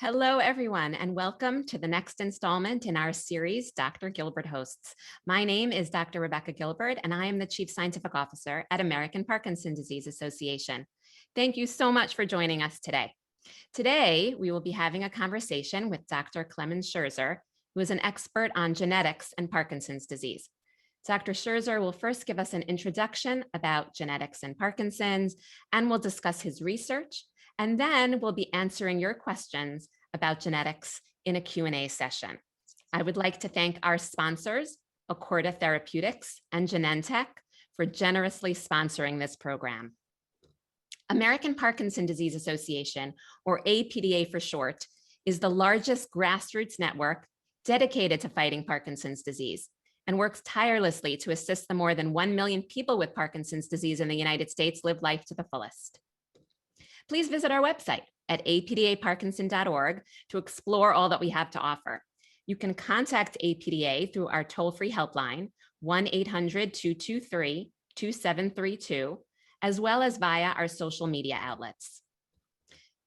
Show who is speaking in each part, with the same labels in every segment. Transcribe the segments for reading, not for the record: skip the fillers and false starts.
Speaker 1: Hello, everyone, and welcome to the next installment in our series, Dr. Gilbert hosts. My name is Dr. Rebecca Gilbert, and I am the Chief Scientific Officer at American Parkinson Disease Association. Thank you so much for joining us today. Today, we will be having a conversation with Dr. Clemens Scherzer, who is an expert on genetics and Parkinson's disease. Dr. Scherzer will first give us an introduction about genetics and Parkinson's, and we'll discuss his research. And then we'll be answering your questions about genetics in a Q&A session. I would like to thank our sponsors, Acorda Therapeutics and Genentech, for generously sponsoring this program. American Parkinson Disease Association, or APDA for short, is the largest grassroots network dedicated to fighting Parkinson's disease and works tirelessly to assist the more than 1 million people with Parkinson's disease in the United States live life to the fullest. Please visit our website at apdaparkinson.org to explore all that we have to offer. You can contact APDA through our toll-free helpline, 1-800-223-2732, as well as via our social media outlets.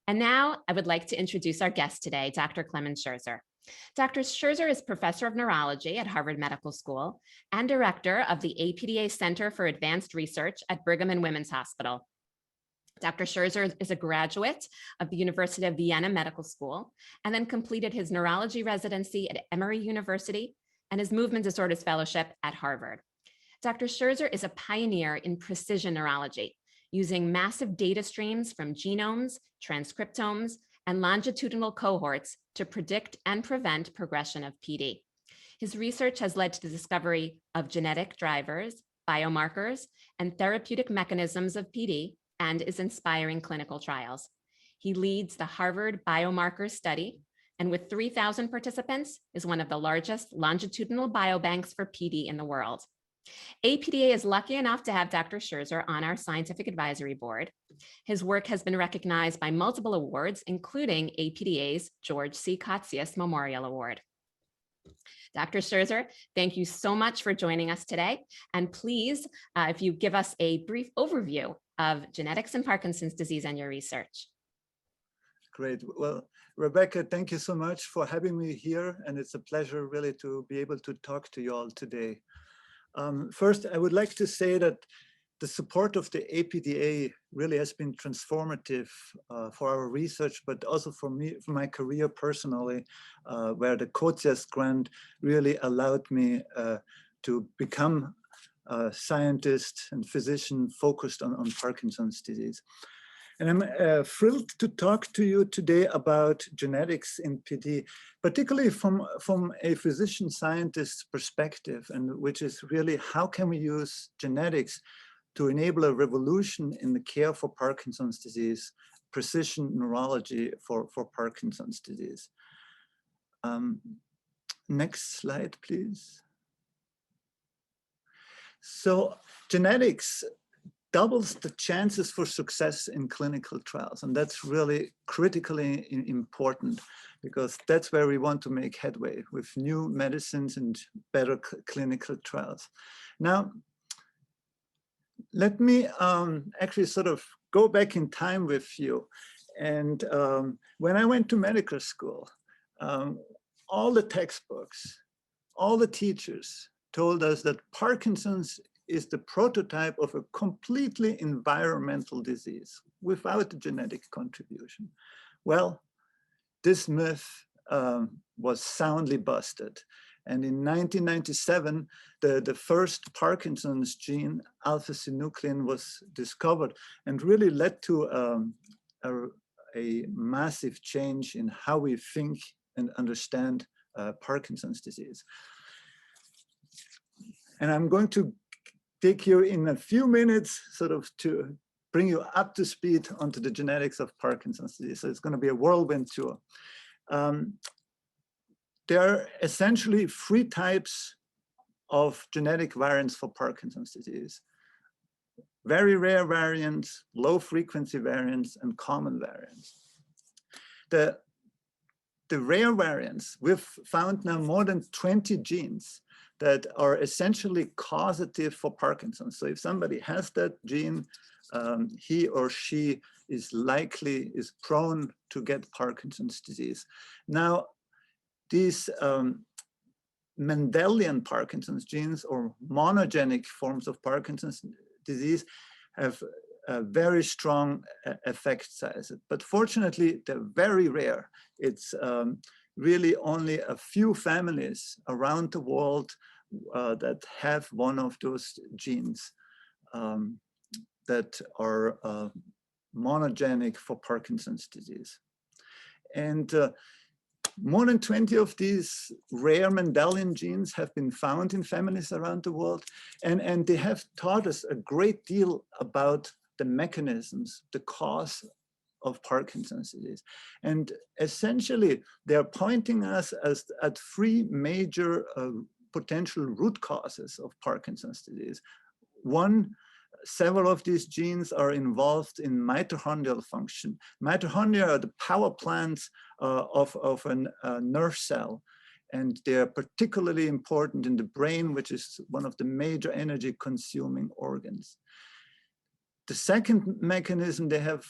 Speaker 1: And now I would like to introduce our guest today, Dr. Clemens Scherzer. Dr. Scherzer is professor of neurology at Harvard Medical School and director of the APDA Center for Advanced Research at Brigham and Women's Hospital. Dr. Scherzer is a graduate of the University of Vienna Medical School and then completed his neurology residency at Emory University and his movement disorders fellowship at Harvard. Dr. Scherzer is a pioneer in precision neurology, using massive data streams from genomes, transcriptomes, and longitudinal cohorts to predict and prevent progression of PD. His research has led to the discovery of genetic drivers, biomarkers, and therapeutic mechanisms of PD, and is inspiring clinical trials. He leads the Harvard Biomarker Study, and with 3,000 participants, is one of the largest longitudinal biobanks for PD in the world. APDA is lucky enough to have Dr. Scherzer on our scientific advisory board. His work has been recognized by multiple awards, including APDA's George C. Kotzias Memorial Award. Dr. Scherzer, thank you so much for joining us today. And please, if you give us a brief overview of genetics and Parkinson's disease and your research.
Speaker 2: Great. Well, Rebecca, thank you so much for having me here. And it's a pleasure really to be able to talk to you all today. First, I would like to say that the support of the APDA really has been transformative for our research, but also for me, for my career personally, where the Kotzias grant really allowed me to become a scientist and physician focused on Parkinson's disease. And I'm thrilled to talk to you today about genetics in PD, particularly from a physician scientist perspective, and which is really how can we use genetics to enable a revolution in the care for Parkinson's disease, precision neurology for Parkinson's disease. Next slide, please. So genetics doubles the chances for success in clinical trials. And that's really critically important because that's where we want to make headway with new medicines and better clinical trials. Now, let me actually sort of go back in time with you. And when I went to medical school, all the textbooks, all the teachers told us that Parkinson's is the prototype of a completely environmental disease without a genetic contribution. Well, this myth was soundly busted. And in 1997, the first Parkinson's gene, alpha-synuclein, was discovered and really led to a massive change in how we think and understand Parkinson's disease. And I'm going to take you in a few minutes sort of to bring you up to speed onto the genetics of Parkinson's disease. So it's going to be a whirlwind tour. There are essentially 3 types of genetic variants for Parkinson's disease: very rare variants, low frequency variants, and common variants. The rare variants, we've found now more than 20 genes that are essentially causative for Parkinson's. So if somebody has that gene, he or she is prone to get Parkinson's disease. Now, these Mendelian Parkinson's genes or monogenic forms of Parkinson's disease have a very strong effect size. But fortunately, they're very rare. It's really only a few families around the world that have one of those genes that are monogenic for Parkinson's disease. And more than 20 of these rare Mendelian genes have been found in families around the world. And they have taught us a great deal about the mechanisms, the cause of Parkinson's disease. And essentially, they're pointing us at three major potential root causes of Parkinson's disease. One, several of these genes are involved in mitochondrial function. Mitochondria are the power plants of a nerve cell. And they're particularly important in the brain, which is one of the major energy consuming organs. The second mechanism they have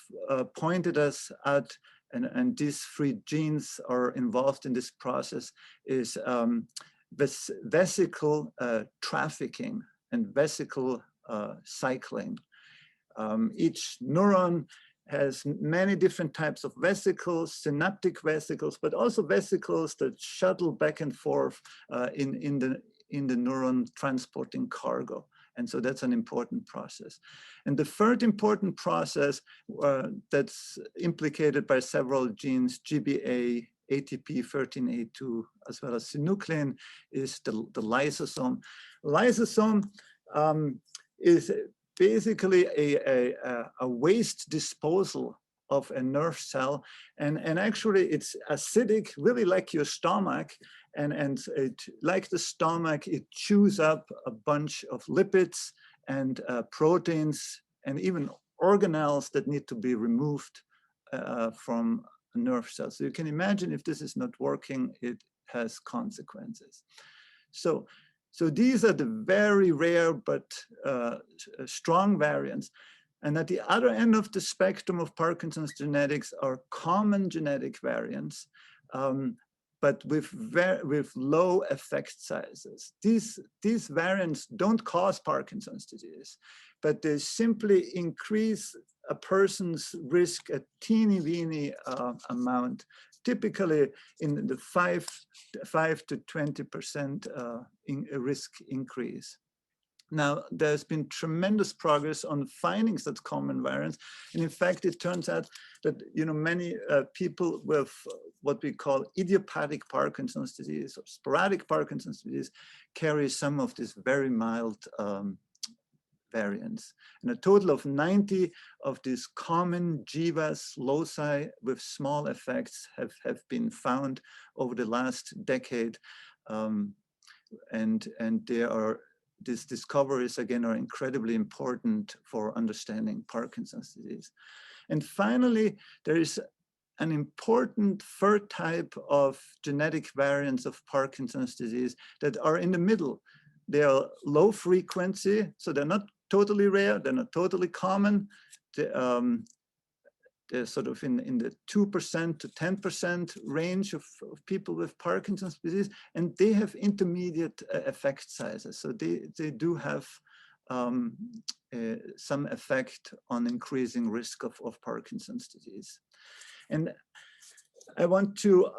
Speaker 2: pointed us at, and these three genes are involved in this process, is vesicle trafficking and vesicle cycling. Each neuron has many different types of vesicles, synaptic vesicles, but also vesicles that shuttle back and forth in the neuron transporting cargo. And so that's an important process. And the third important process that's implicated by several genes, GBA, ATP13A2, as well as synuclein, is the lysosome. Lysosome is basically a waste disposal of a nerve cell. And actually it's acidic, really like your stomach. And it, like the stomach, it chews up a bunch of lipids and proteins and even organelles that need to be removed from a nerve cell. So you can imagine if this is not working, it has consequences. So these are the very rare but strong variants. And at the other end of the spectrum of Parkinson's genetics are common genetic variants, but with low effect sizes. These variants don't cause Parkinson's disease, but they simply increase a person's risk a teeny weeny amount, typically in the 5 to 20% risk increase. Now, there's been tremendous progress on finding such common variants. And in fact, it turns out that many people with what we call idiopathic Parkinson's disease or sporadic Parkinson's disease carry some of these very mild variants. And a total of 90 of these common GWAS loci with small effects have been found over the last decade. And they are, these discoveries, again, are incredibly important for understanding Parkinson's disease. And finally, there is an important third type of genetic variants of Parkinson's disease that are in the middle. They are low frequency, so they're not totally rare, they're not totally common. They're sort of in the 2% to 10% range of people with Parkinson's disease, and they have intermediate effect sizes. So they do have some effect on increasing risk of Parkinson's disease. And I want to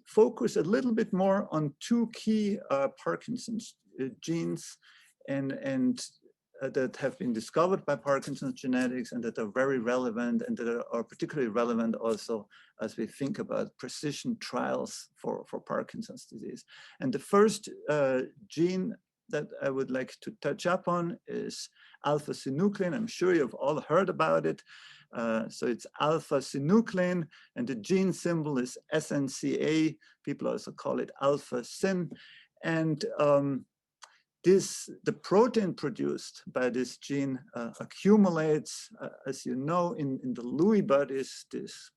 Speaker 2: focus a little bit more on two key Parkinson's genes and that have been discovered by Parkinson's genetics and that are very relevant and that are particularly relevant also as we think about precision trials for Parkinson's disease. And the first gene that I would like to touch up on is alpha-synuclein. I'm sure you've all heard about it. So it's alpha-synuclein, and the gene symbol is SNCA. People also call it alpha-syn. And the protein produced by this gene accumulates, as you know, in the Lewy bodies. This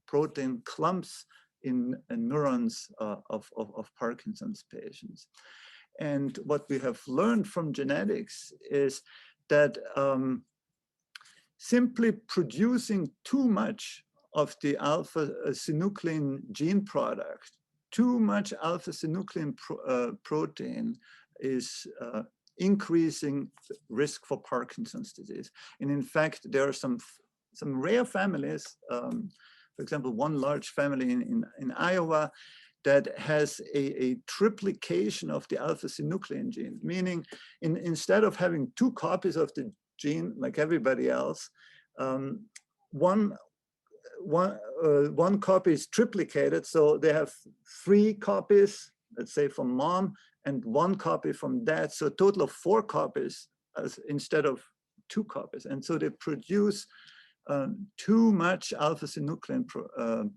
Speaker 2: protein clumps in neurons of Parkinson's patients. And what we have learned from genetics is that simply producing too much of the alpha-synuclein gene product, too much alpha-synuclein protein is increasing risk for Parkinson's disease. And in fact, there are some rare families, for example, one large family in Iowa that has a triplication of the alpha-synuclein gene, meaning instead of having 2 copies of the gene like everybody else, one copy is triplicated, so they have 3 copies, let's say from mom, and 1 copy from dad, so a total of 4 copies instead of 2 copies. And so they produce too much alpha-synuclein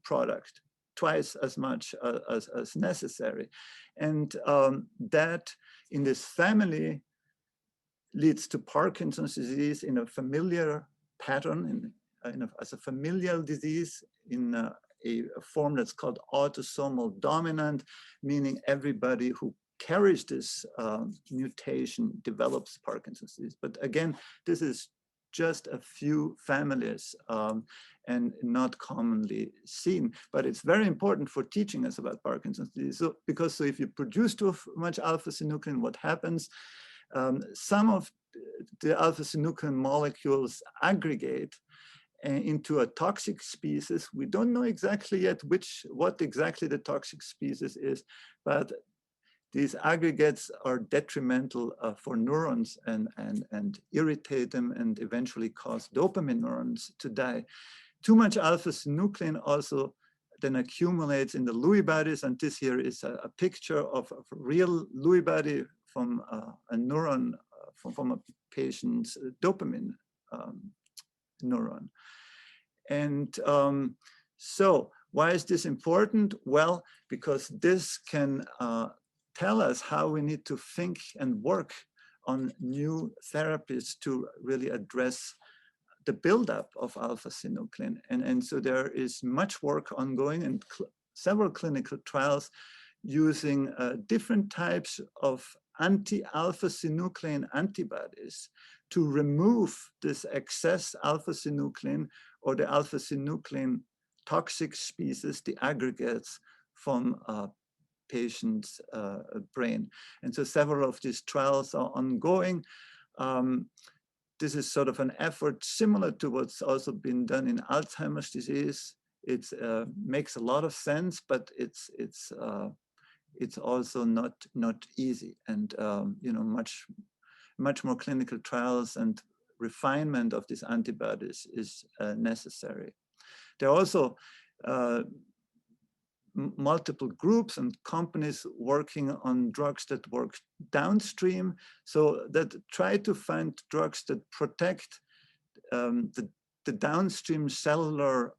Speaker 2: product, twice as much as necessary. And that in this family leads to Parkinson's disease in a familiar pattern, as a familial disease in a form that's called autosomal dominant, meaning everybody who carries this mutation develops Parkinson's disease. But again, this is just a few families and not commonly seen. But it's very important for teaching us about Parkinson's disease. So, because if you produce too much alpha-synuclein, what happens? Some of the alpha-synuclein molecules aggregate into a toxic species. We don't know exactly yet what exactly the toxic species is, but these aggregates are detrimental for neurons and irritate them and eventually cause dopamine neurons to die. Too much alpha-synuclein also then accumulates in the Lewy bodies, and this here is a picture of a real Lewy body from a neuron, from a patient's dopamine neuron. And so why is this important? Well, because this can tell us how we need to think and work on new therapies to really address the buildup of alpha-synuclein. And so there is much work ongoing and several clinical trials using different types of anti-alpha-synuclein antibodies to remove this excess alpha-synuclein or the alpha-synuclein toxic species, the aggregates from patient's brain. And so several of these trials are ongoing. This is sort of an effort similar to what's also been done in Alzheimer's disease. It makes a lot of sense, but it's also not easy, and much more clinical trials and refinement of these antibodies is necessary. There are also multiple groups and companies working on drugs that work downstream, so that try to find drugs that protect the downstream cellular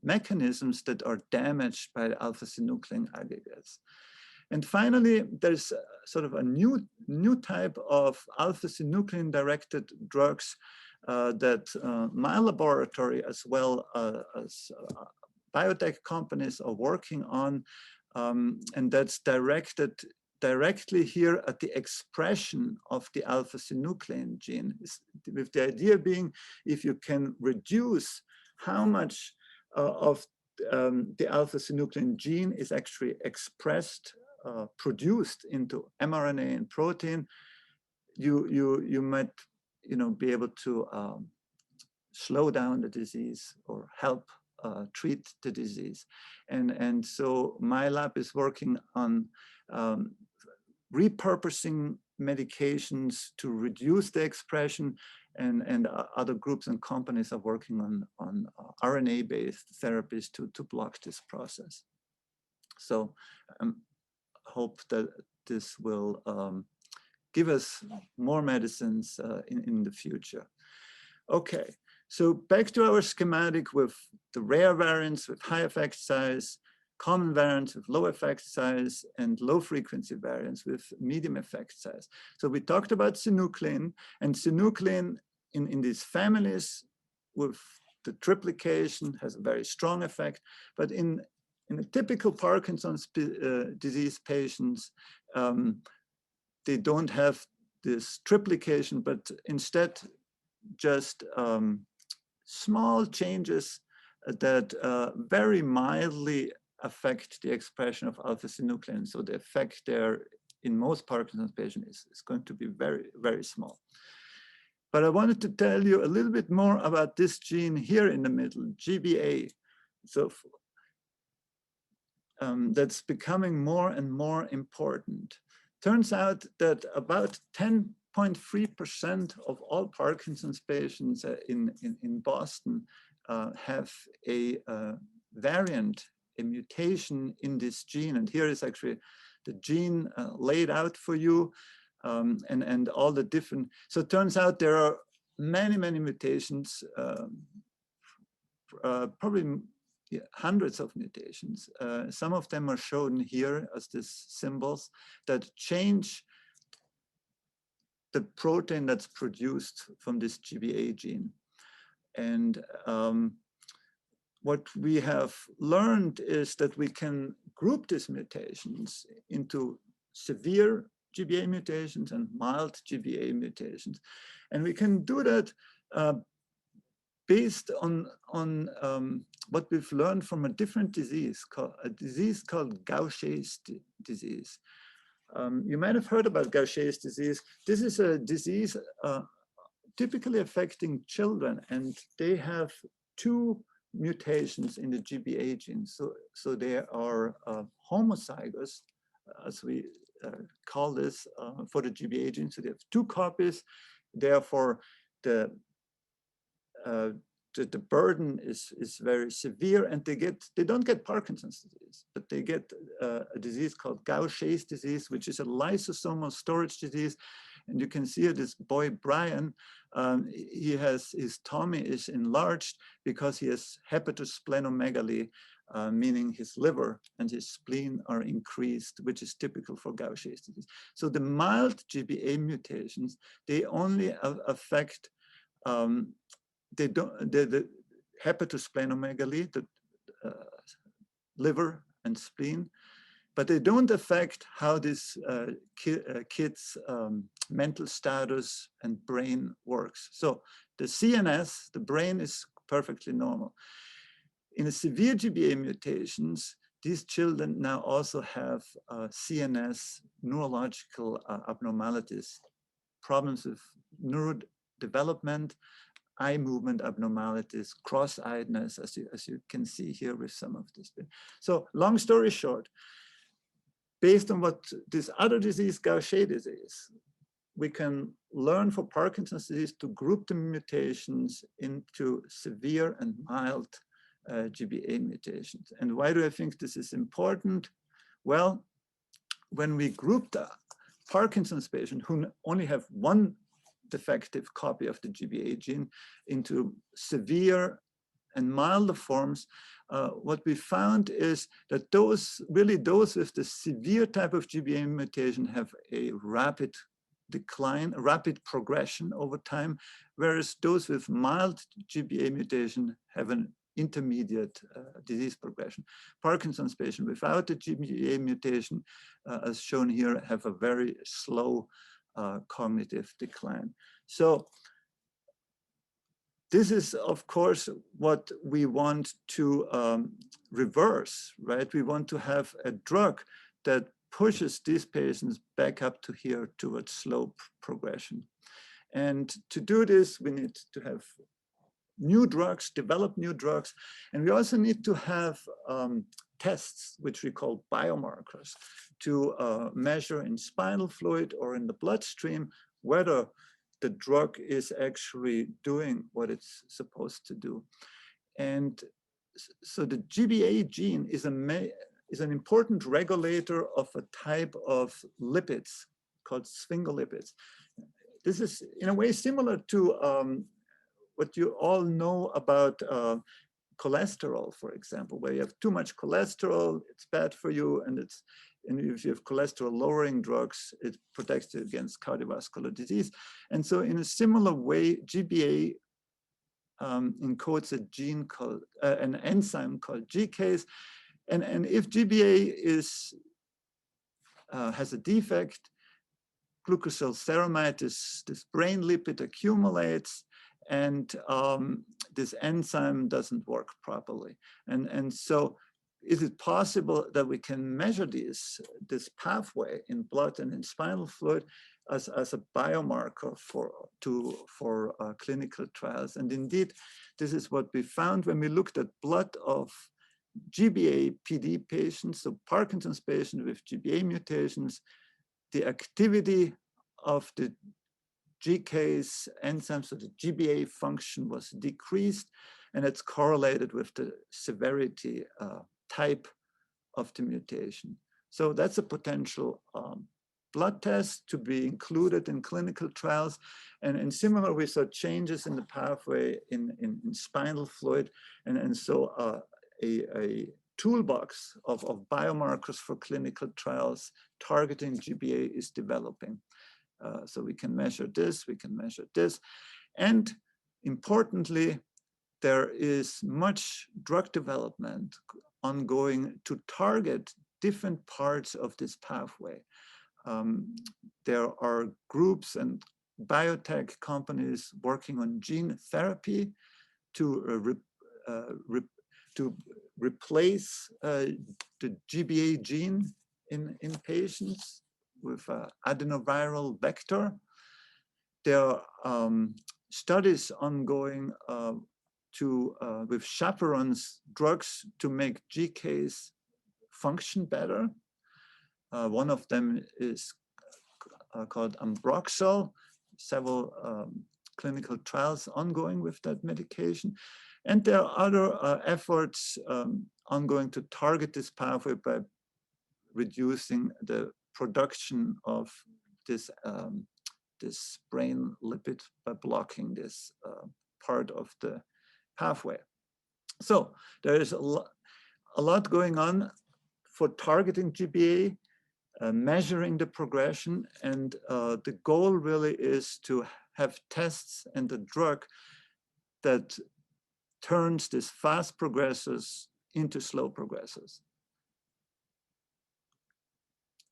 Speaker 2: mechanisms that are damaged by alpha-synuclein aggregates. And finally, there's sort of a new type of alpha-synuclein directed drugs that my laboratory as well as biotech companies are working on, and that's directed directly here at the expression of the alpha-synuclein gene, with the idea being if you can reduce how much of the alpha-synuclein gene is actually expressed, produced into mRNA and protein, you might be able to slow down the disease or help treat the disease. And so my lab is working on repurposing medications to reduce the expression, and other groups and companies are working on RNA-based therapies to block this process. So hope that this will give us more medicines in the future. Okay, so back to our schematic with the rare variants with high effect size, common variants with low effect size, and low frequency variants with medium effect size. So we talked about synuclein, and synuclein in these families with the triplication has a very strong effect, but in a typical Parkinson's disease patients, they don't have this triplication, but instead just small changes that very mildly affect the expression of alpha-synuclein. So the effect there in most Parkinson's patients is going to be very, very small. But I wanted to tell you a little bit more about this gene here in the middle, GBA. So that's becoming more and more important. Turns out that about 10.3% of all Parkinson's patients in Boston have a variant, a mutation in this gene. And here is actually the gene laid out for you, and all the different. So it turns out there are many, many mutations, probably hundreds of mutations. Some of them are shown here as these symbols that change the protein that's produced from this GBA gene. And what we have learned is that we can group these mutations into severe GBA mutations and mild GBA mutations. And we can do that based on what we've learned from a different disease, called Gaucher's disease. You might have heard about Gaucher's disease. This is a disease typically affecting children, and they have two mutations in the GBA gene. So they are homozygous, as we call this, for the GBA gene. So they have two copies. Therefore, the burden is very severe, and they don't get Parkinson's disease, but they get a disease called Gaucher's disease, which is a lysosomal storage disease. And you can see here this boy Brian, his tummy is enlarged because he has hepatosplenomegaly, meaning his liver and his spleen are increased, which is typical for Gaucher's disease. So the mild GBA mutations, they only affect the hepatosplenomegaly, the liver and spleen, but they don't affect how this kid's mental status and brain works. So the CNS, the brain, is perfectly normal. In the severe GBA mutations, these children now also have CNS neurological abnormalities, problems with neurodevelopment, eye movement abnormalities, cross-eyedness, as you can see here with some of this. So long story short, based on what this other disease, Gaucher disease, we can learn for Parkinson's disease to group the mutations into severe and mild GBA mutations. And why do I think this is important? Well, when we group the Parkinson's patient who only have one defective copy of the GBA gene into severe and milder forms, what we found is that those with the severe type of GBA mutation have a rapid decline, a rapid progression over time, whereas those with mild GBA mutation have an intermediate disease progression. Parkinson's patients without the GBA mutation, as shown here, have a very slow cognitive decline. So this is, of course, what we want to reverse, right? We want to have a drug that pushes these patients back up to here towards slow progression. And to do this, we need to have new drugs, develop new drugs. And we also need to have tests, which we call biomarkers, to measure in spinal fluid or in the bloodstream whether the drug is actually doing what it's supposed to do. And so the GBA gene is an important regulator of a type of lipids called sphingolipids. This is in a way similar to what you all know about cholesterol, for example, where you have too much cholesterol, it's bad for you, and if you have cholesterol lowering drugs, it protects you against cardiovascular disease. And so in a similar way, GBA encodes a gene called, an enzyme called GCase. And if GBA has a defect, glucosylceramide, this brain lipid accumulates, and this enzyme doesn't work properly. And so is it possible that we can measure this pathway in blood and in spinal fluid as a biomarker for clinical trials? And indeed, this is what we found when we looked at blood of GBA PD patients, so Parkinson's patients with GBA mutations. The activity of the GCase enzyme, so the GBA function, was decreased, and it's correlated with the severity type of the mutation. So that's a potential blood test to be included in clinical trials. And similar, we saw changes in the pathway in spinal fluid, and so a toolbox of biomarkers for clinical trials targeting GBA is developing. So we can measure this, we can measure this. And importantly, there is much drug development ongoing to target different parts of this pathway. There are groups and biotech companies working on gene therapy to replace the GBA gene in patients with adenoviral vector. There are studies ongoing with chaperones drugs to make GCase function better. One of them is called Ambroxol. Several clinical trials ongoing with that medication. And there are other efforts ongoing to target this pathway by reducing the production of this, this brain lipid by blocking this part of the pathway. So there is a lot going on for targeting GBA, measuring the progression, and the goal really is to have tests and a drug that turns these fast progressors into slow progressors.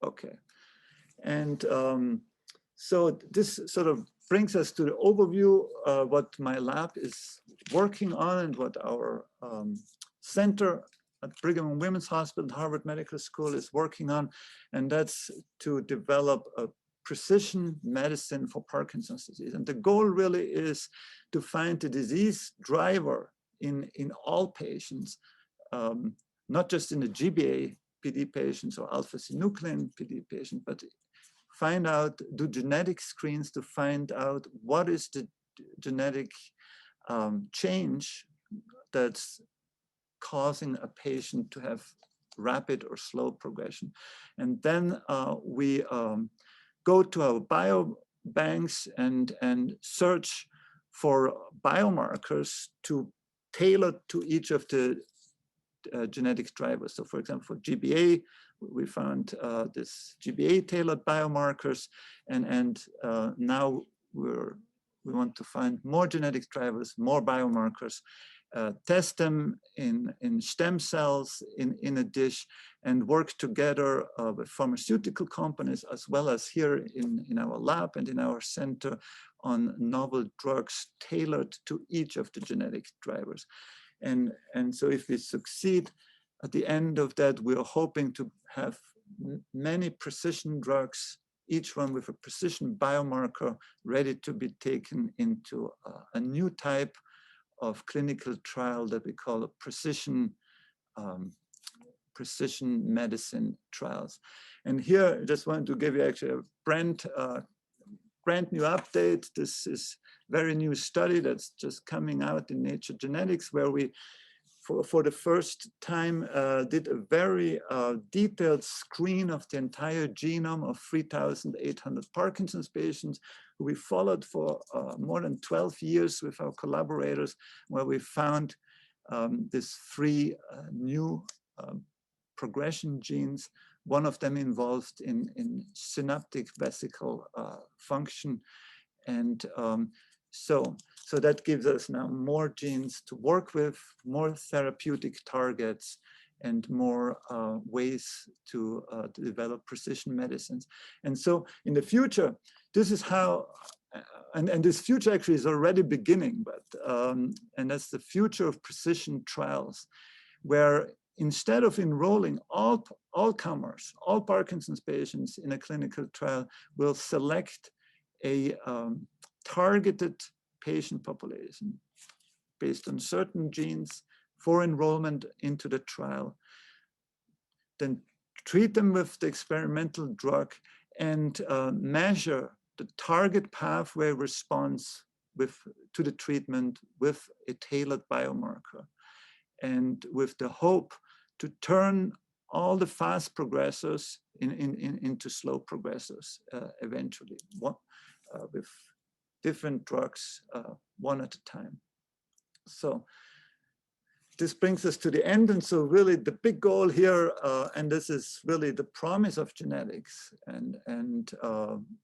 Speaker 2: Okay, and so this sort of brings us to the overview what my lab is working on and what our center at Brigham and Women's Hospital and Harvard Medical School is working on, and that's to develop a precision medicine for Parkinson's disease. And the goal really is to find the disease driver in all patients, not just in the GBA PD patients or alpha-synuclein PD patient, but find out, do genetic screens to find out what is the genetic change that's causing a patient to have rapid or slow progression. And then we go to our biobanks and search for biomarkers to tailor to each of the genetic drivers. So for example, for GBA, we found this GBA tailored biomarkers, and now we want to find more genetic drivers, more biomarkers, test them in stem cells in a dish, and work together with pharmaceutical companies as well as here in our lab and in our center on novel drugs tailored to each of the genetic drivers. And so if we succeed, at the end of that, we're hoping to have many precision drugs, each one with a precision biomarker ready to be taken into a new type of clinical trial that we call a precision medicine trials. And here, I just wanted to give you actually a brand new update. This is very new study that's just coming out in Nature Genetics, where we, for the first time, did a very detailed screen of the entire genome of 3,800 Parkinson's patients who we followed for more than 12 years with our collaborators, where we found these 3 new progression genes. One of them involved in synaptic vesicle function. And so that gives us now more genes to work with, more therapeutic targets, and more ways to develop precision medicines. And so in the future, this is how, and this future actually is already beginning, but and that's the future of precision trials, where instead of enrolling all comers, all Parkinson's patients in a clinical trial, will select a targeted patient population based on certain genes for enrollment into the trial, then treat them with the experimental drug and measure the target pathway response to the treatment with a tailored biomarker, and with the hope to turn all the fast progressors into slow progressors eventually, with different drugs, one at a time. So this brings us to the end. And so really the big goal here, and this is really the promise of genetics, and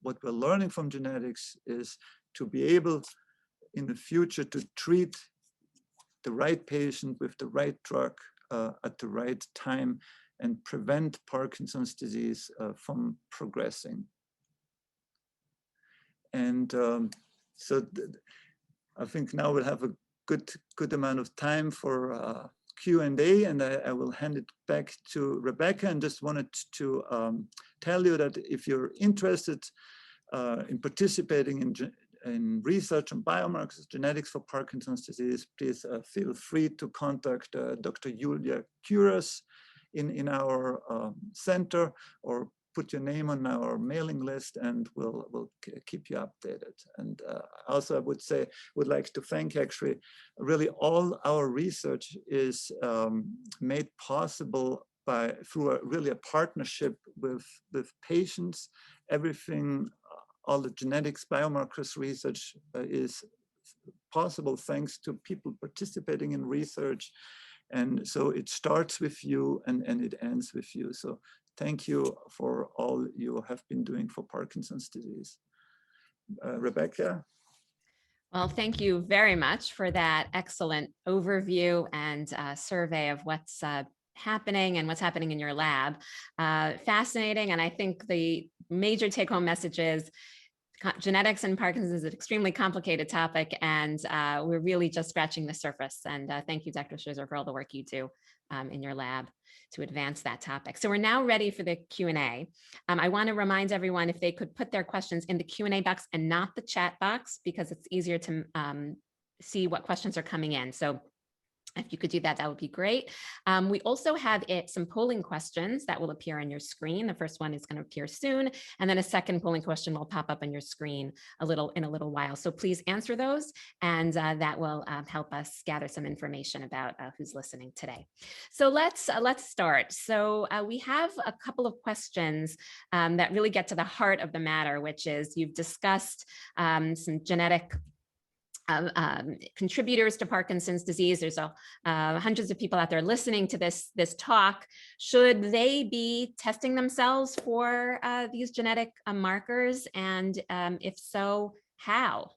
Speaker 2: what we're learning from genetics is to be able in the future to treat the right patient with the right drug at the right time and prevent Parkinson's disease from progressing. And I think now we'll have a good amount of time for Q&A, and I will hand it back to Rebecca, and just wanted to tell you that if you're interested in participating in research on biomarkers, genetics for Parkinson's disease, please feel free to contact Dr. Julia Kuras in our center, or put your name on our mailing list, and we'll keep you updated. And also I would like to thank actually really all our research is made possible through a partnership with patients. Everything, all the genetics biomarkers research is possible thanks to people participating in research. And so it starts with you and it ends with you. So thank you for all you have been doing for Parkinson's disease. Rebecca?
Speaker 1: Well, thank you very much for that excellent overview and survey of what's happening and what's happening in your lab. Fascinating. And I think the major take-home message is genetics and Parkinson's is an extremely complicated topic, and we're really just scratching the surface. And thank you, Dr. Scherzer, for all the work you do in your lab to advance that topic. So we're now ready for the Q&A. I want to remind everyone if they could put their questions in the Q&A box and not the chat box, because it's easier to see what questions are coming in. So if you could do that, that would be great. We also have some polling questions that will appear on your screen. The first one is going to appear soon, and then a second polling question will pop up on your screen in a little while. So please answer those, and that will help us gather some information about who's listening today. So let's start. So we have a couple of questions that really get to the heart of the matter, which is you've discussed some genetic contributors to Parkinson's disease. There's hundreds of people out there listening to this talk. Should they be testing themselves for these genetic markers? And if so, how?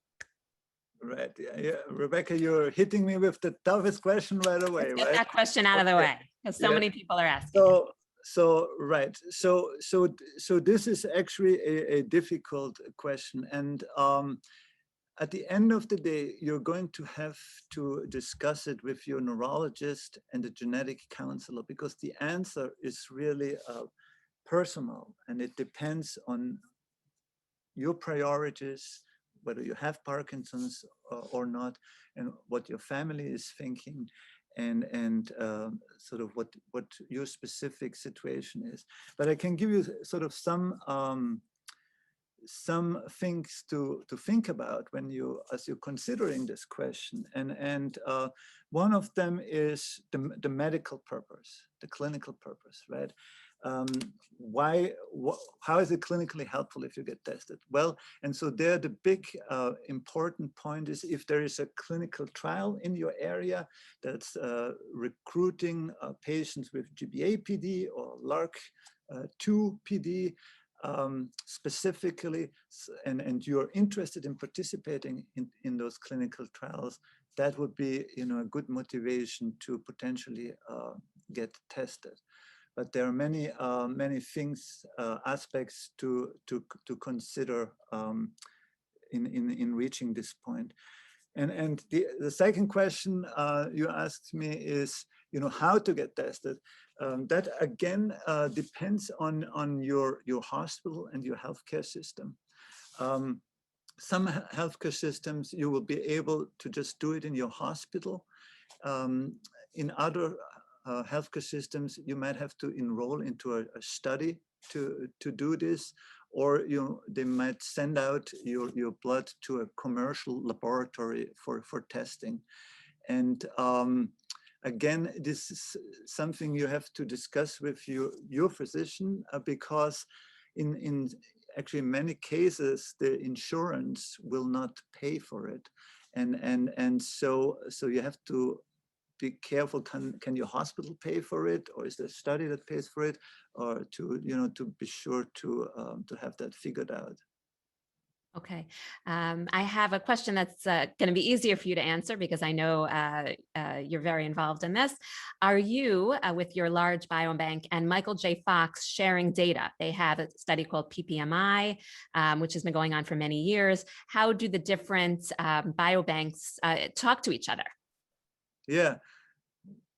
Speaker 2: Right. Yeah. Rebecca, you're hitting me with the toughest question right away.
Speaker 1: Let's get that question out of the way, because so many people are asking.
Speaker 2: So this is actually a difficult question, and at the end of the day, you're going to have to discuss it with your neurologist and the genetic counselor, because the answer is really personal, and it depends on your priorities, whether you have Parkinson's or not, and what your family is thinking, and sort of what your specific situation is. But I can give you sort of some things to think about when as you're considering this question, and one of them is the medical purpose, the clinical purpose, right? How is it clinically helpful if you get tested? Well, and so there the big important point is if there is a clinical trial in your area that's recruiting patients with GBA-PD or LRRK2 PD, specifically, and you're interested in participating in those clinical trials, that would be a good motivation to potentially get tested. But there are many things, aspects to consider in reaching this point. And the second question you asked me is, how to get tested. That again depends on your hospital and your healthcare system. Some healthcare systems, you will be able to just do it in your hospital. In other healthcare systems, you might have to enroll into a study to do this, or they might send out your blood to a commercial laboratory for testing. And again, this is something you have to discuss with your physician, because in actually many cases, the insurance will not pay for it. And so you have to be careful. Can your hospital pay for it, or is there a study that pays for it, or to be sure to have that figured out.
Speaker 1: Okay. I have a question that's going to be easier for you to answer because I know you're very involved in this. Are you, with your large biobank and Michael J. Fox, sharing data? They have a study called PPMI, which has been going on for many years. How do the different biobanks talk to each other?
Speaker 2: Yeah.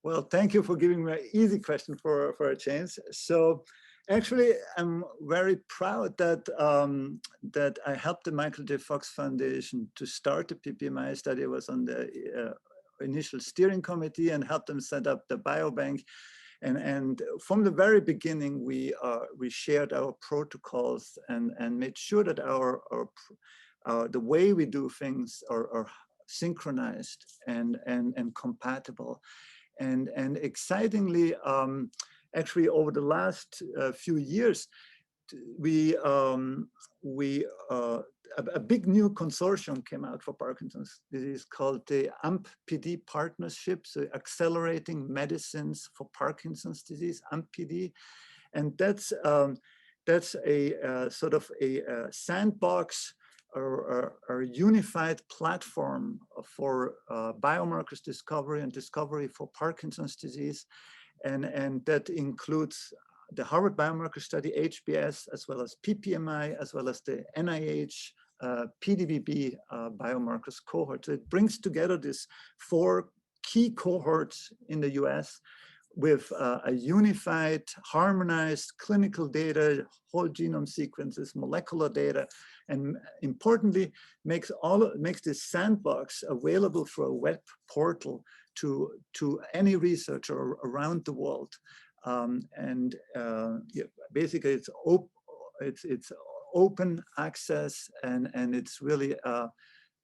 Speaker 2: Well, thank you for giving me an easy question for a change. So actually, I'm very proud that that I helped the Michael J. Fox Foundation to start the PPMI study. I was on the initial steering committee and helped them set up the biobank. And from the very beginning, we shared our protocols and made sure that the way we do things are synchronized and compatible. And excitingly, actually over the last few years, a big new consortium came out for Parkinson's disease called the APDA Partnership, so Accelerating Medicines for Parkinson's Disease, APDA. And that's a sort of a sandbox or a unified platform for biomarkers discovery and discovery for Parkinson's disease. And that includes the Harvard Biomarker Study, HBS, as well as PPMI, as well as the NIH PDBB biomarkers cohort. So it brings together these 4 key cohorts in the US with a unified, harmonized clinical data, whole genome sequences, molecular data, and importantly, makes this sandbox available for a web portal to any researcher around the world. Yeah, basically, it's open access, and it's really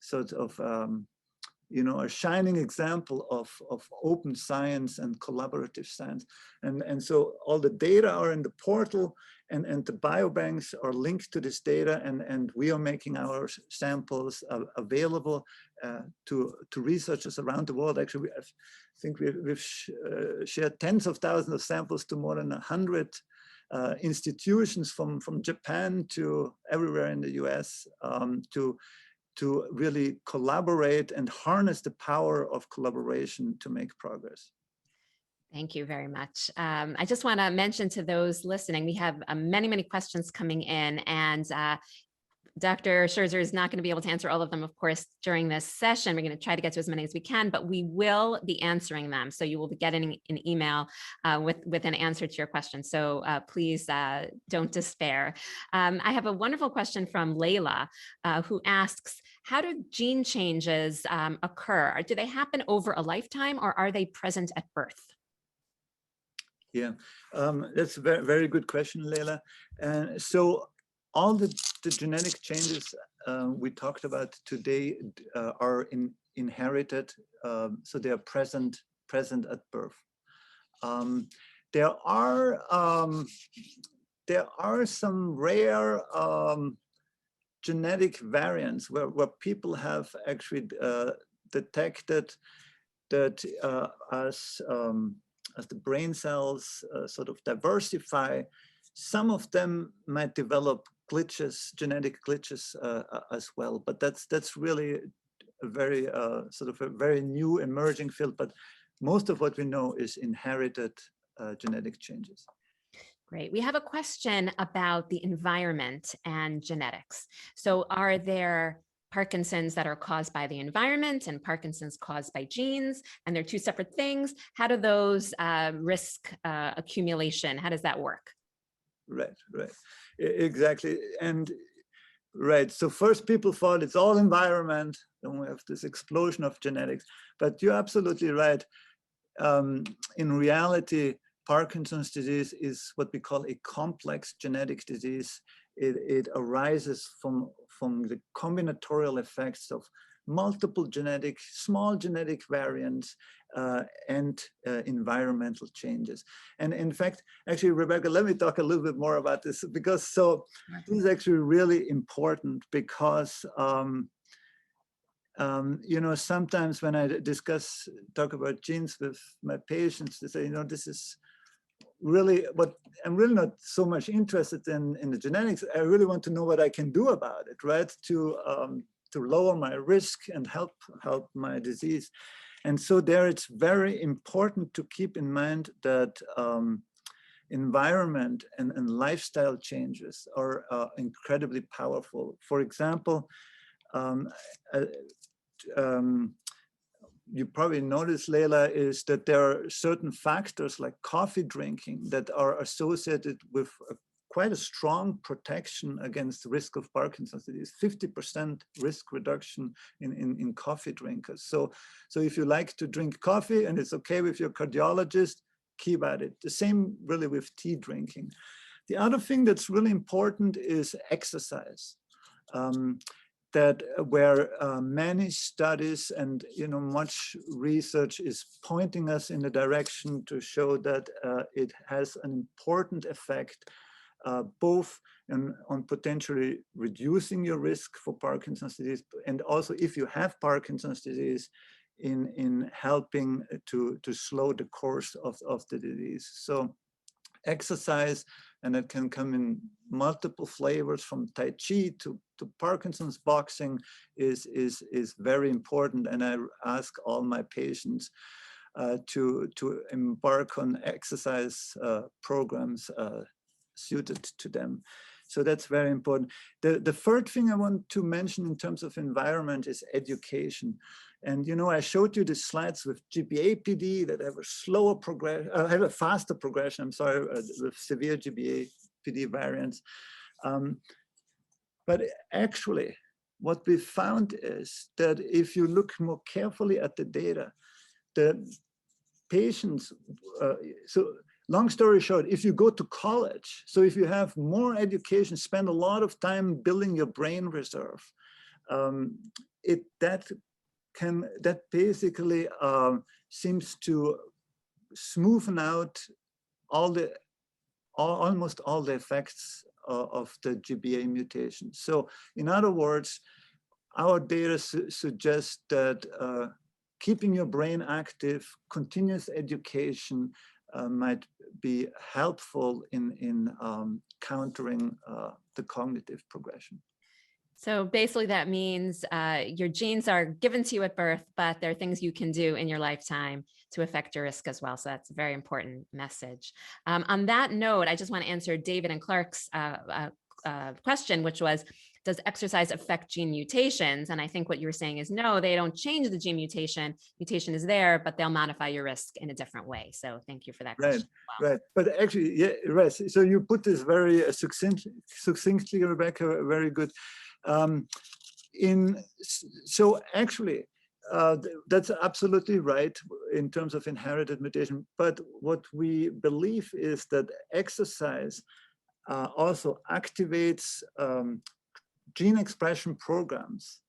Speaker 2: sort of a shining example of open science and collaborative science. And so all the data are in the portal, and the biobanks are linked to this data, and we are making our samples available to researchers around the world. Actually, I think we've shared tens of thousands of samples to more than 100 institutions from Japan to everywhere in the US to really collaborate and harness the power of collaboration to make progress.
Speaker 1: Thank you very much. I just want to mention to those listening, we have many questions coming in, and Dr. Scherzer is not going to be able to answer all of them, of course, during this session. We're going to try to get to as many as we can, but we will be answering them. So you will be getting an email with an answer to your question. So please don't despair. I have a wonderful question from Layla, who asks, how do gene changes occur? Do they happen over a lifetime, or are they present at birth?
Speaker 2: Yeah, that's a very good question, Layla. And so all the genetic changes we talked about today are inherited, so they are present at birth. There are some rare genetic variants where people have actually detected that as the brain cells sort of diversify, some of them might develop glitches, genetic glitches as well. But that's really a very sort of a very new emerging field. But most of what we know is inherited genetic changes.
Speaker 1: Great. We have a question about the environment and genetics. So are there Parkinson's that are caused by the environment and Parkinson's caused by genes, and they're two separate things? How do those risk accumulation, how does that work?
Speaker 2: Right, right, exactly. And right, so first people thought it's all environment, then we have this explosion of genetics, but you're absolutely right. In reality, Parkinson's disease is what we call a complex genetic disease. It arises from the combinatorial effects of multiple small genetic variants and environmental changes. And in fact, actually, Rebecca, let me talk a little bit more about this, because this is actually really important, because you know, sometimes when I talk about genes with my patients, they say, you know, this is really what I'm really not so much interested in the genetics. I really want to know what I can do about it, right? To lower my risk and help my disease. And so there, it's very important to keep in mind that environment and lifestyle changes are incredibly powerful. For example, you probably noticed, Leila, is that there are certain factors like coffee drinking that are associated with quite a strong protection against the risk of Parkinson's disease, 50% risk reduction in coffee drinkers. So if you like to drink coffee and it's okay with your cardiologist, keep at it. The same really with tea drinking. The other thing that's really important is exercise. Where many studies and much research is pointing us in the direction to show that it has an important effect both on potentially reducing your risk for Parkinson's disease, and also if you have Parkinson's disease, in helping to slow the course of the disease. So exercise, and it can come in multiple flavors, from Tai Chi to Parkinson's boxing, is very important. And I ask all my patients to embark on exercise programs suited to them. So that's very important. The third thing I want to mention in terms of environment is education. And I showed you the slides with GBA-PD that have a slower progression, have a faster progression, I'm sorry, with severe GBA-PD variants. But actually, what we found is that if you look more carefully at the data, the patients, so long story short, if you go to college, so if you have more education, spend a lot of time building your brain reserve, that basically seems to smoothen out almost all the effects of the GBA mutation. So in other words, our data suggests that keeping your brain active, continuous education might be helpful in countering the cognitive progression.
Speaker 1: So basically that means your genes are given to you at birth, but there are things you can do in your lifetime to affect your risk as well. So that's a very important message. On that note, I just want to answer David and Clark's question, which was, does exercise affect gene mutations? And I think what you were saying is, no, they don't change the gene mutation. Mutation is there, but they'll modify your risk in a different way. So thank you for that question.
Speaker 2: Right, right. But actually, yeah, right. So you put this very succinctly, Rebecca, very good. So actually, that's absolutely right in terms of inherited mutation. But what we believe is that exercise also activates gene expression programs.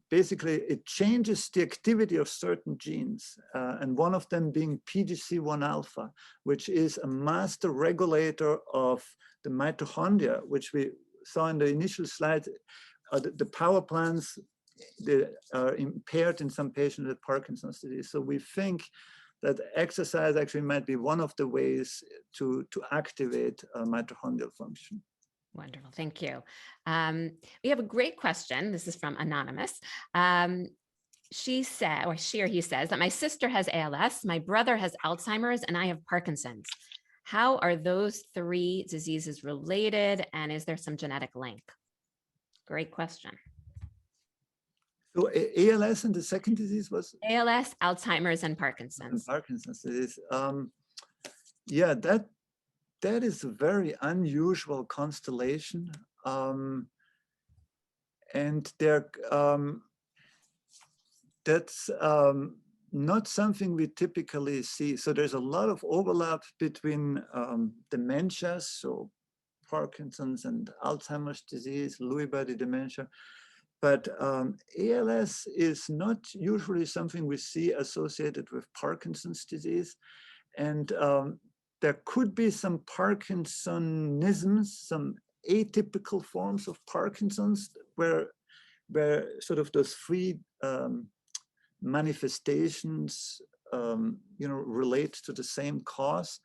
Speaker 2: Basically, it changes the activity of certain genes, and one of them being PGC1 alpha, which is a master regulator of the mitochondria, which we saw in the initial slide. The power plants, they are impaired in some patients with Parkinson's disease. So we think that exercise actually might be one of the ways to activate mitochondrial function.
Speaker 1: Wonderful, thank you. We have a great question. This is from Anonymous. she said, or she or he says that my sister has ALS, my brother has Alzheimer's, and I have Parkinson's. How are those three diseases related? And is there some genetic link? Great question.
Speaker 2: So ALS and the second disease was?
Speaker 1: ALS, Alzheimer's, and Parkinson's.
Speaker 2: Parkinson's disease. Yeah, that is a very unusual constellation. And that's not something we typically see. So there's a lot of overlap between dementias, so Parkinson's and Alzheimer's disease, Lewy body dementia. But ALS is not usually something we see associated with Parkinson's disease. And there could be some Parkinsonisms, some atypical forms of Parkinson's where sort of those three manifestations relate to the same cause.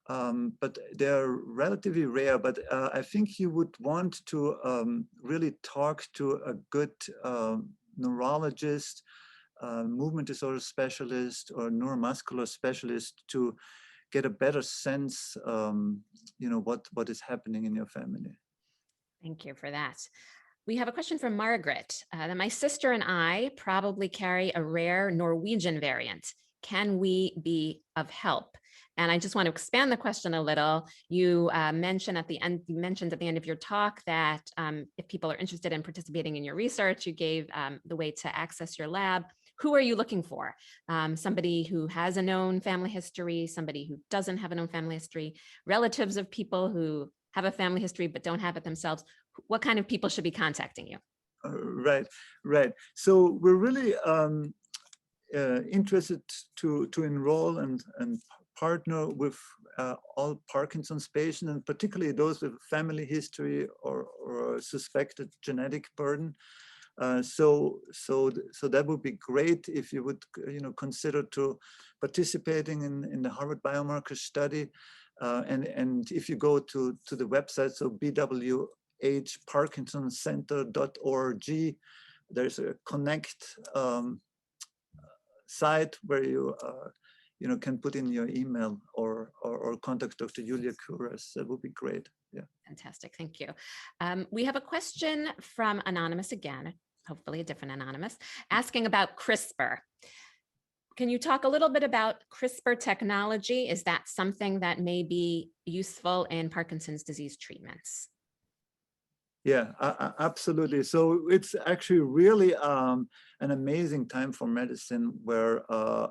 Speaker 2: But they're relatively rare, but I think you would want to really talk to a good neurologist, movement disorder specialist, or neuromuscular specialist to get a better sense, what is happening in your family.
Speaker 1: Thank you for that. We have a question from Margaret. That my sister and I probably carry a rare Norwegian variant. Can we be of help? And I just want to expand the question a little. You mentioned at the end of your talk that if people are interested in participating in your research, you gave the way to access your lab. Who are you looking for? Somebody who has a known family history, somebody who doesn't have a known family history, relatives of people who have a family history but don't have it themselves. What kind of people should be contacting you?
Speaker 2: Right. So we're really interested to enroll and partner with all Parkinson's patients, and particularly those with family history or suspected genetic burden. So that would be great if you would consider to participating in the Harvard biomarker study. And if you go to the website, so bwhparkinsoncenter.org, there's a connect site where you can put in your email or contact Dr. Julia Kuras. That would be great. Yeah.
Speaker 1: Fantastic. Thank you. We have a question from Anonymous again, hopefully a different Anonymous, asking about CRISPR. Can you talk a little bit about CRISPR technology? Is that something that may be useful in Parkinson's disease treatments?
Speaker 2: Yeah, absolutely. So it's actually really an amazing time for medicine where I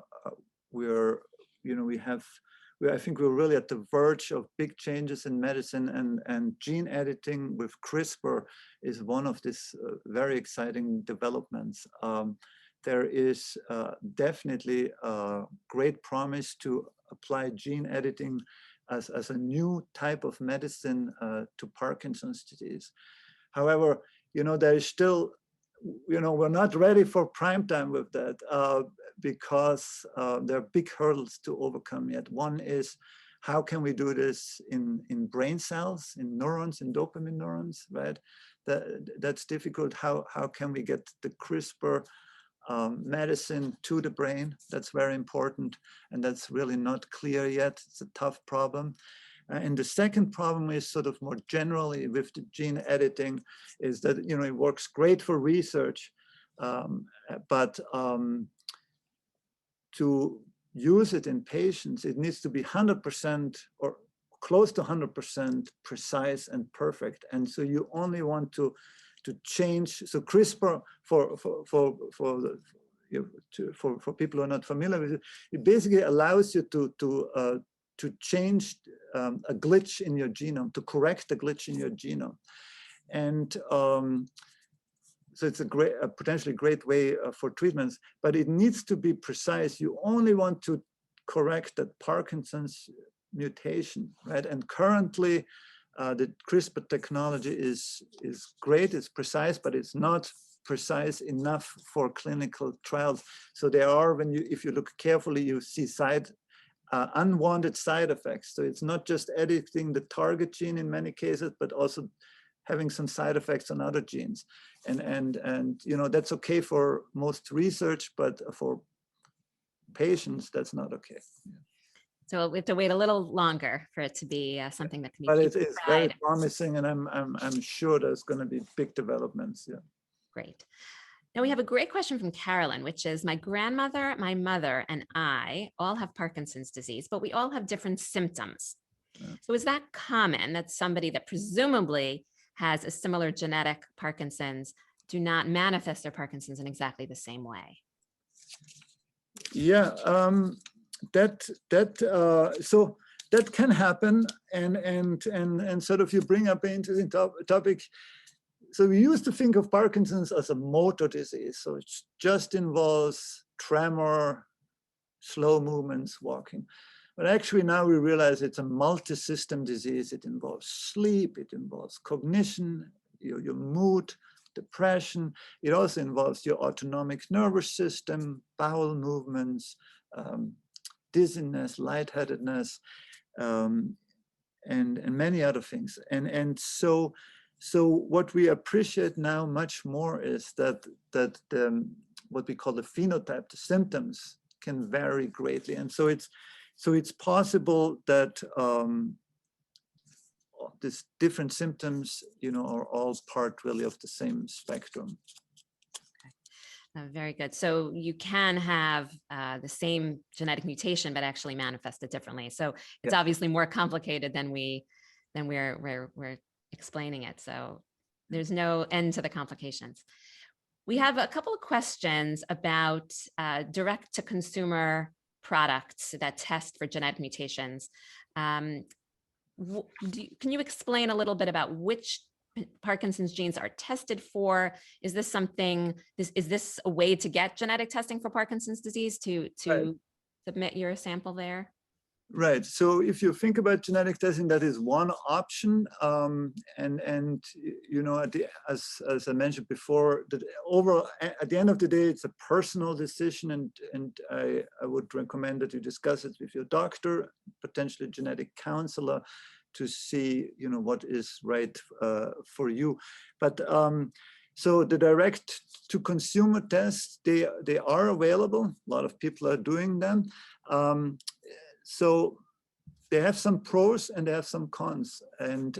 Speaker 2: think we're really at the verge of big changes in medicine, and gene editing with CRISPR is one of these very exciting developments. There is definitely great promise to apply gene editing as a new type of medicine to Parkinson's disease. However, there is still, we're not ready for prime time with that because there are big hurdles to overcome yet. One is, how can we do this in brain cells, in neurons, in dopamine neurons, right? That's difficult. How can we get the CRISPR medicine to the brain? That's very important, and that's really not clear yet. It's a tough problem. And the second problem is sort of more generally with the gene editing, is that it works great for research, but to use it in patients, it needs to be 100% or close to 100% precise and perfect. And so you only want to change. So CRISPR, for people who are not familiar with it, it basically allows you to change a glitch in your genome, to correct the glitch in your genome. And so it's a potentially great way for treatments, but it needs to be precise. You only want to correct that Parkinson's mutation, right? And currently, the CRISPR technology is great, it's precise, but it's not precise enough for clinical trials. So there are, if you look carefully, you see unwanted side effects. So it's not just editing the target gene in many cases, but also having some side effects on other genes. And you know, that's okay for most research, but for patients, that's not okay.
Speaker 1: So we have to wait a little longer for it to be something that can be.
Speaker 2: But it's very promising, and I'm sure there's going to be big developments. Yeah.
Speaker 1: Great. Now we have a great question from Carolyn, which is, my grandmother, my mother, and I all have Parkinson's disease, but we all have different symptoms.
Speaker 2: Yeah.
Speaker 1: So is that common that somebody that presumably has a similar genetic Parkinson's do not manifest their Parkinson's in exactly the same way?
Speaker 2: Yeah, so that can happen, and sort of you bring up an interesting topic. So we used to think of Parkinson's as a motor disease, so it just involves tremor, slow movements, walking. But actually now we realize it's a multi-system disease. It involves sleep, it involves cognition, your mood, depression. It also involves your autonomic nervous system, bowel movements, dizziness, lightheadedness, and many other things. And so what we appreciate now much more is that what we call the phenotype, the symptoms, can vary greatly. And so it's possible that these different symptoms, you know, are all part really of the same spectrum.
Speaker 1: Very good. So you can have the same genetic mutation, but actually manifest it differently. So it's obviously more complicated than we're explaining it. So there's no end to the complications. We have a couple of questions about direct to consumer products that test for genetic mutations. Can you explain a little bit about which Parkinson's genes are tested for? Is this something, is this a way to get genetic testing for Parkinson's disease to
Speaker 2: Right.
Speaker 1: submit your sample there?
Speaker 2: Right. So if you think about genetic testing, that is one option. And you know, as I mentioned before, that at the end of the day, it's a personal decision, and I would recommend that you discuss it with your doctor, potentially genetic counselor, to see, you know, what is right for you. But so the direct to consumer tests, they are available. A lot of people are doing them. So they have some pros and they have some cons. And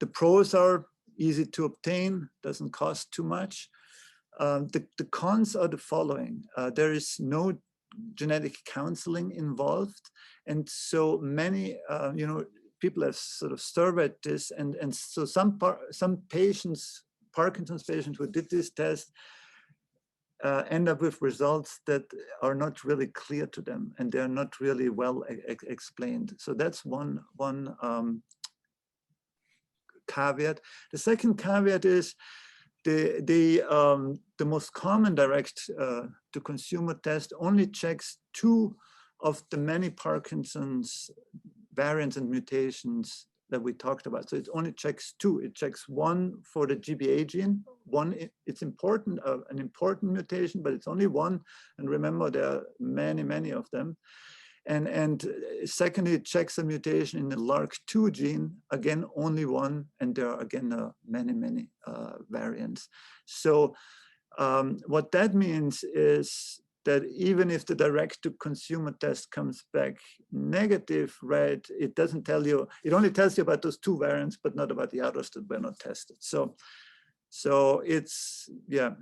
Speaker 2: the pros are easy to obtain, doesn't cost too much. The cons are the following. There is no genetic counseling involved. And so many, you know, people have sort of surveyed this. And so some patients, Parkinson's patients who did this test, end up with results that are not really clear to them, and they're not really well explained. So that's one caveat. The second caveat is the most common direct to consumer test only checks 2 of the many Parkinson's variants and mutations that we talked about. So it only checks 2. It checks 1 for the GBA gene. One, it's important, an important mutation, but it's only 1. And remember, there are many, many of them. And secondly, it checks a mutation in the LRRK2 gene, again, only 1. And there are, again, many, many variants. So what that means is that even if the direct-to-consumer test comes back negative, right, it doesn't tell you, it only tells you about those 2 variants, but not about the others that were not tested. So it's, yeah,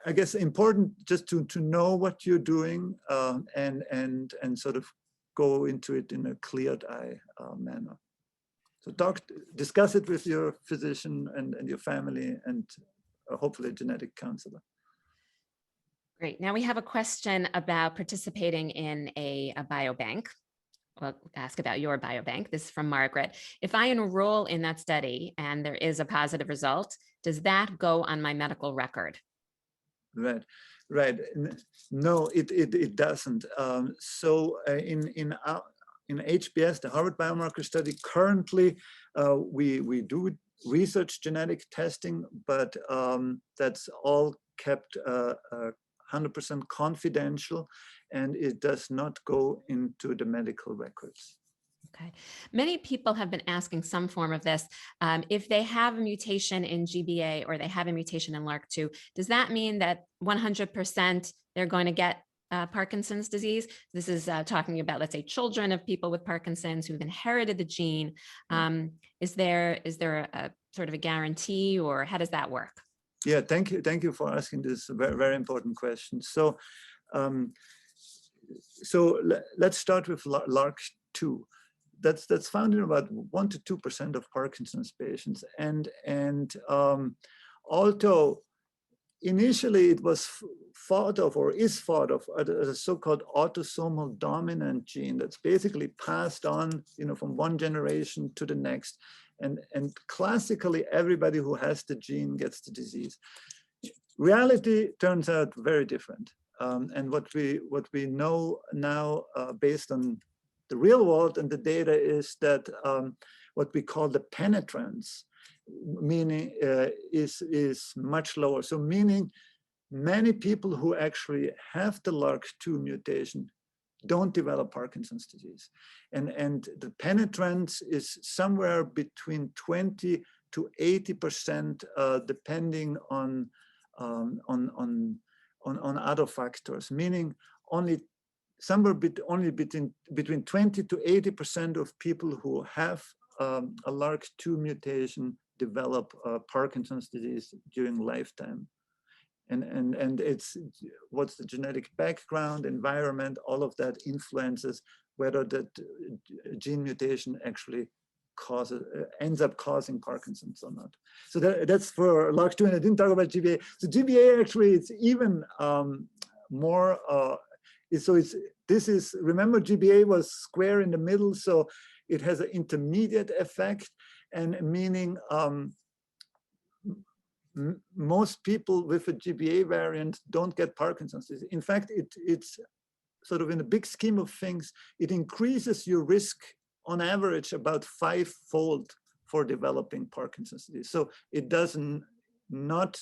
Speaker 2: I guess important just to know what you're doing and sort of go into it in a cleared eye manner. So discuss it with your physician and your family, and hopefully a genetic counselor.
Speaker 1: Great. Now we have a question about participating in a biobank. Well, ask about your biobank. This is from Margaret. If I enroll in that study and there is a positive result, does that go on my medical record?
Speaker 2: Right, right. No, it doesn't. So in HBS, the Harvard Biomarker Study, currently we do research genetic testing, but that's all kept 100% confidential, and it does not go into the medical records.
Speaker 1: Okay. Many people have been asking some form of this. If they have a mutation in GBA or they have a mutation in LRRK2, does that mean that 100% they're going to get Parkinson's disease? This is talking about, let's say, children of people with Parkinson's who've inherited the gene. Is there a sort of a guarantee, or how does that work?
Speaker 2: Yeah, thank you for asking this very, very important question. So, let's start with LRRK2. That's found in about 1 to 2% of Parkinson's patients, and although initially it was thought of, or is thought of, as a so-called autosomal dominant gene that's basically passed on, from one generation to the next, and classically everybody who has the gene gets the disease. Reality turns out very different, and what we know now, based on the real world and the data, is that what we call the penetrance, meaning is much lower. So meaning many people who actually have the LRRK2 mutation don't develop Parkinson's disease. And the penetrance is somewhere between 20 to 80%, depending on other factors, meaning only between 20 to 80% of people who have a LRRK2 mutation develop Parkinson's disease during lifetime. And it's what's the genetic background, environment, all of that influences whether that gene mutation actually ends up causing Parkinson's or not. So that's for LRRK2, and I didn't talk about GBA. So GBA actually, it's even more. Remember, GBA was square in the middle, so it has an intermediate effect, and meaning most people with a GBA variant don't get Parkinson's disease. In fact, it's sort of, in the big scheme of things, it increases your risk on average about 5-fold for developing Parkinson's disease. So it doesn't not,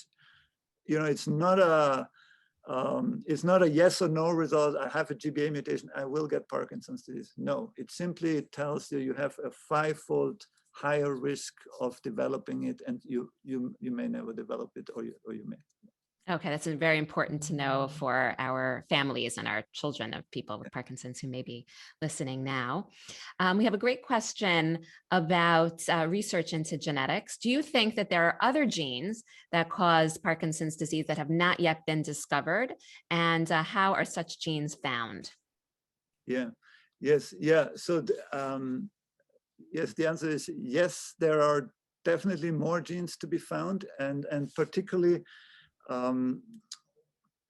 Speaker 2: it's not a yes or no result. I have a GBA mutation, I will get Parkinson's disease. No, it simply tells you have a 5-fold higher risk of developing it, and you may never develop it, or you may.
Speaker 1: Okay, that's very important to know for our families and our children of people with Parkinson's who may be listening now. We have a great question about research into genetics. Do you think that there are other genes that cause Parkinson's disease that have not yet been discovered? And how are such genes found?
Speaker 2: Yeah, yes, yeah. So, yes, the answer is yes, there are definitely more genes to be found, and particularly,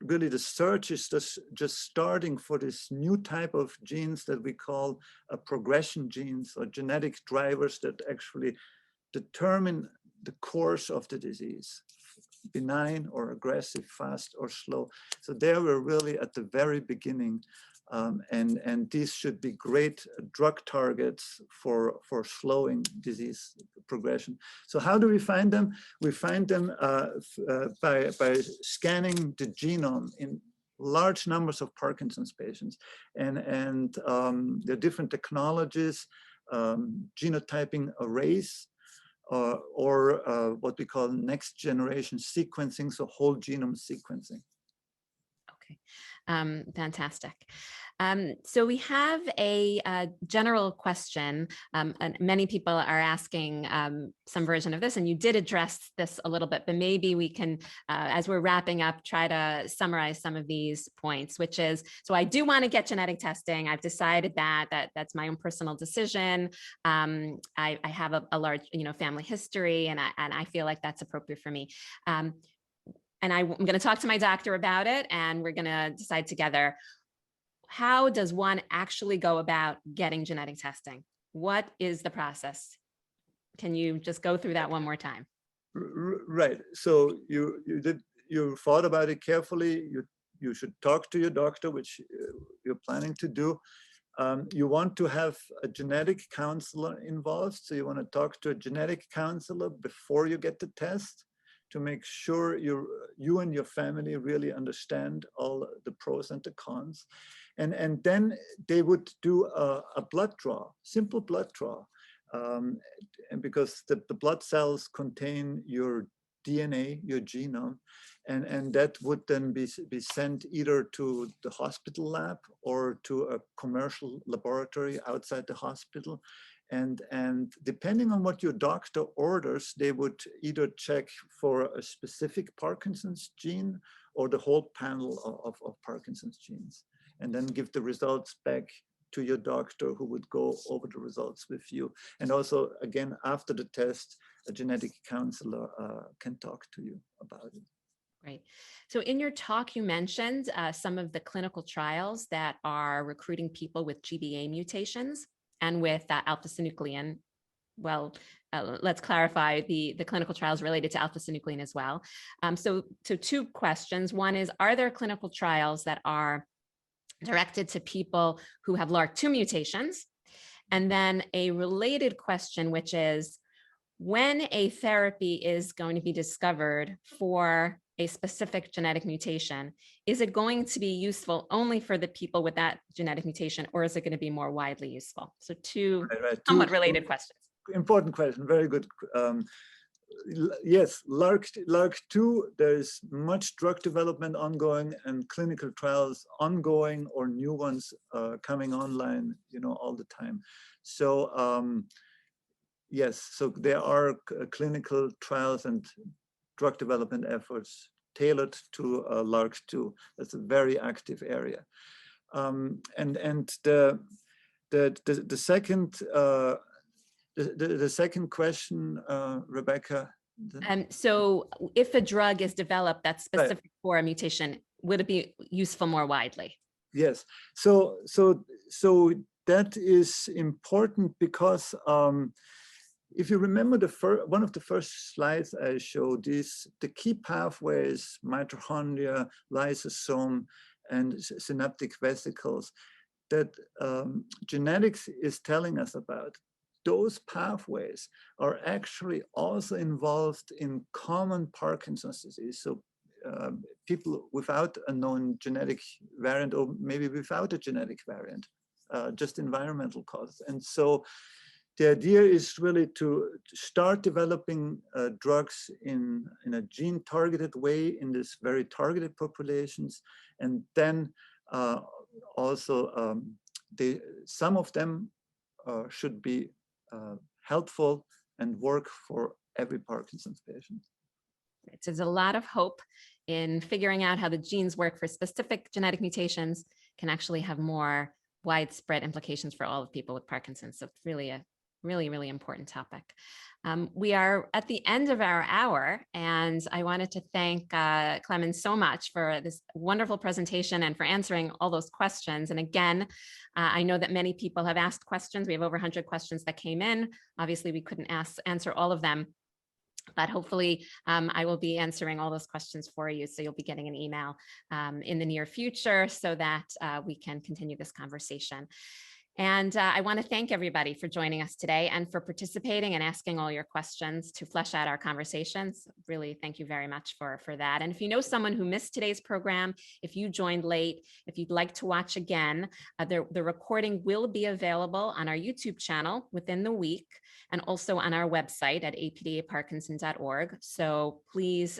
Speaker 2: really the search is just starting for this new type of genes that we call progression genes, or genetic drivers that actually determine the course of the disease, benign or aggressive, fast or slow. So there we're really at the very beginning, and these should be great drug targets for slowing disease progression. So how do we find them? We find them by scanning the genome in large numbers of Parkinson's patients, and there are different technologies, genotyping arrays, or what we call next generation sequencing, so whole genome sequencing.
Speaker 1: Okay, fantastic. So we have a general question, and many people are asking some version of this, and you did address this a little bit, but maybe we can, as we're wrapping up, try to summarize some of these points, which is, so I do want to get genetic testing. I've decided that's my own personal decision. I have a large, family history, and I feel like that's appropriate for me. And I'm going to talk to my doctor about it, and we're going to decide together. How does one actually go about getting genetic testing? What is the process? Can you just go through that one more time?
Speaker 2: Right. So you thought about it carefully. You should talk to your doctor, which you're planning to do. You want to have a genetic counselor involved. So you want to talk to a genetic counselor before you get the test, to make sure you and your family really understand all the pros and the cons. And then they would do a blood draw, simple blood draw, and because the blood cells contain your DNA, your genome, and that would then be sent either to the hospital lab or to a commercial laboratory outside the hospital. And depending on what your doctor orders, they would either check for a specific Parkinson's gene or the whole panel of Parkinson's genes, and then give the results back to your doctor, who would go over the results with you. And also, again, after the test, a genetic counselor can talk to you about it.
Speaker 1: Great. So in your talk, you mentioned some of the clinical trials that are recruiting people with GBA mutations and with alpha-synuclein. Well, let's clarify the clinical trials related to alpha-synuclein as well. So two questions. One is, are there clinical trials that are directed to people who have LRRK2 mutations? And then a related question, which is, when a therapy is going to be discovered for a specific genetic mutation, is it going to be useful only for the people with that genetic mutation, or is it going to be more widely useful? So two somewhat related questions.
Speaker 2: Important question, very good. Yes, LRRK2, there is much drug development ongoing and clinical trials ongoing, or new ones coming online, all the time. So yes, so there are clinical trials and drug development efforts tailored to LRRK2. That's a very active area. And the second the second question, Rebecca.
Speaker 1: So if a drug is developed that's specific for a mutation, would it be useful more widely?
Speaker 2: Yes. So that is important because if you remember one of the first slides I showed, is the key pathways, mitochondria, lysosome, and synaptic vesicles, that genetics is telling us about. Those pathways are actually also involved in common Parkinson's disease. So people without a known genetic variant, or maybe without a genetic variant, just environmental causes. And so the idea is really to start developing drugs in a gene-targeted way in this very targeted populations, and then also some of them should be helpful and work for every Parkinson's patient.
Speaker 1: So there's a lot of hope in figuring out how the genes work for specific genetic mutations can actually have more widespread implications for all of people with Parkinson's. So it's really a really important topic. We are at the end of our hour, and I wanted to thank Clemens so much for this wonderful presentation and for answering all those questions. And again, I know that many people have asked questions. We have over 100 questions that came in. Obviously, we couldn't answer all of them, but hopefully I will be answering all those questions for you. So you'll be getting an email in the near future so that we can continue this conversation. And I want to thank everybody for joining us today and for participating and asking all your questions to flesh out our conversations. Really, thank you very much for that. And if you know someone who missed today's program, if you joined late, if you'd like to watch again, the recording will be available on our YouTube channel within the week, and also on our website at apdaparkinson.org. So please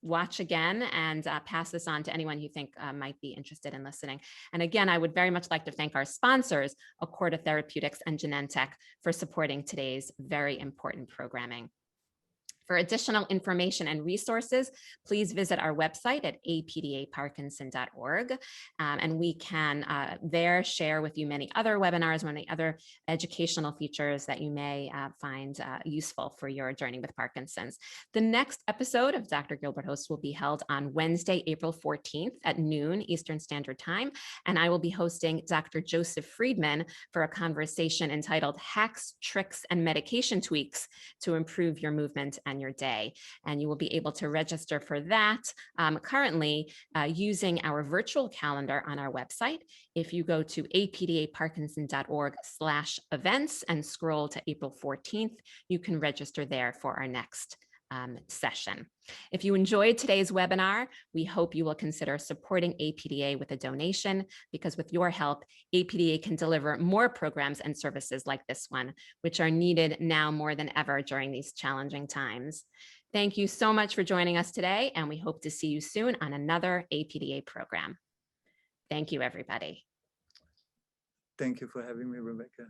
Speaker 1: watch again and pass this on to anyone you think might be interested in listening. And again, I would very much like to thank our sponsors, Acorda Therapeutics and Genentech, for supporting today's very important programming. For additional information and resources, please visit our website at apdaparkinson.org. And we can there share with you many other webinars, many other educational features that you may find useful for your journey with Parkinson's. The next episode of Dr. Gilbert Hosts will be held on Wednesday, April 14th at noon Eastern Standard Time. And I will be hosting Dr. Joseph Friedman for a conversation entitled Hacks, Tricks, and Medication Tweaks to Improve Your Movement and your day. And you will be able to register for that currently using our virtual calendar on our website. If you go to apdaparkinson.org/events and scroll to April 14th, you can register there for our next session. If you enjoyed today's webinar, we hope you will consider supporting APDA with a donation, because with your help, APDA can deliver more programs and services like this one, which are needed now more than ever during these challenging times. Thank you so much for joining us today, and we hope to see you soon on another APDA program. Thank you, everybody.
Speaker 2: Thank you for having me, Rebecca.